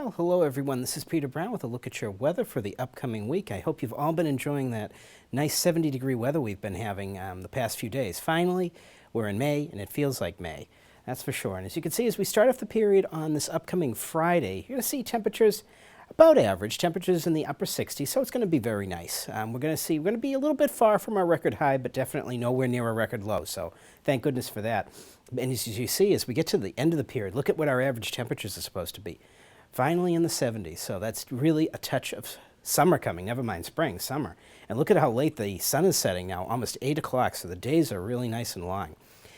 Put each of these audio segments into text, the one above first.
Well, hello everyone. This is Peter Brown with a look at your weather for the upcoming week. I hope you've all been enjoying that nice 70-degree weather we've been having the past few days. Finally, we're in May and it feels like May. That's for sure. And as you can see, as we start off the period on this upcoming Friday, you're going to see temperatures about average, temperatures in the upper 60s, so it's going to be very nice. We're going to be a little bit far from our record high, but definitely nowhere near a record low, so thank goodness for that. And as you see, as we get to the end of the period, look at what our average temperatures are supposed to be. Finally in the 70s, so that's really a touch of summer coming, never mind spring, summer. And look at how late the sun is setting now, almost 8 o'clock, so the days are really nice and long.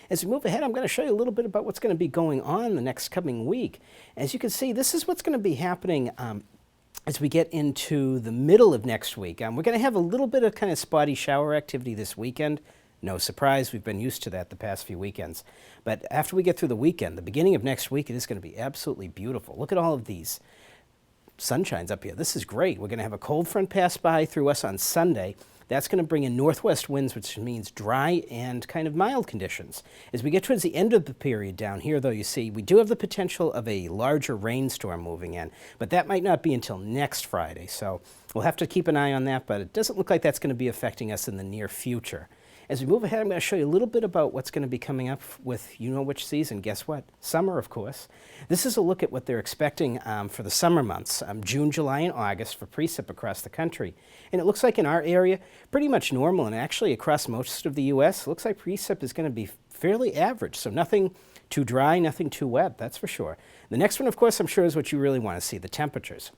As we move ahead, I'm going to show you a little bit about what's going to be going on the next coming week. As you can see, this is what's going to be happening as we get into the middle of next week. We're going to have a little bit of kind of spotty shower activity this weekend. No surprise, we've been used to that the past few weekends. But after we get through the weekend, the beginning of next week, it is going to be absolutely beautiful. Look at all of these sunshines up here. This is great. We're going to have a cold front pass by through us on Sunday. That's going to bring in northwest winds, which means dry and kind of mild conditions. As we get towards the end of the period down here, though, you see, we do have the potential of a larger rainstorm moving in, but that might not be until next Friday. So we'll have to keep an eye on that, but it doesn't look like that's going to be affecting us in the near future. As we move ahead, I'm going to show you a little bit about what's going to be coming up with you-know-which season. Guess what? Summer, of course. This is a look at what they're expecting for the summer months, June, July, and August for precip across the country. And it looks like in our area, pretty much normal, and actually across most of the U.S., it looks like precip is going to be fairly average, so nothing too dry, nothing too wet, that's for sure. The next one, of course, I'm sure is what you really want to see, the temperatures.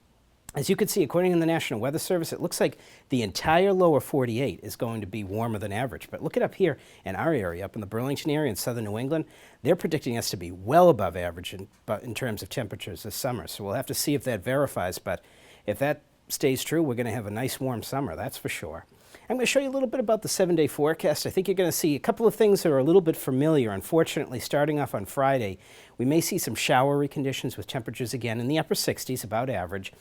As you can see, according to the National Weather Service, it looks like the entire lower 48 is going to be warmer than average. But look it up here in our area, up in the Burlington area in southern New England. They're predicting us to be well above average in terms of temperatures this summer. So we'll have to see if that verifies. But if that stays true, we're going to have a nice warm summer, that's for sure. I'm going to show you a little bit about the 7-day forecast. I think you're going to see a couple of things that are a little bit familiar. Unfortunately, starting off on Friday, we may see some showery conditions with temperatures again in the upper 60s, about average.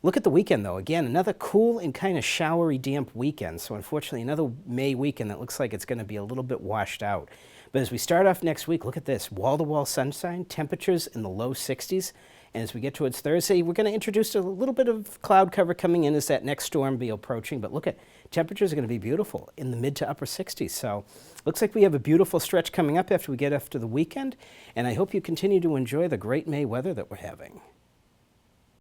Look at the weekend, though. Again, another cool and kind of showery, damp weekend. So unfortunately, another May weekend that looks like it's going to be a little bit washed out. But as we start off next week, look at this. Wall-to-wall sunshine, temperatures in the low 60s. And as we get towards Thursday, we're going to introduce a little bit of cloud cover coming in as that next storm be approaching. But look at, temperatures are going to be beautiful in the mid to upper 60s. So looks like we have a beautiful stretch coming up after we get after the weekend. And I hope you continue to enjoy the great May weather that we're having.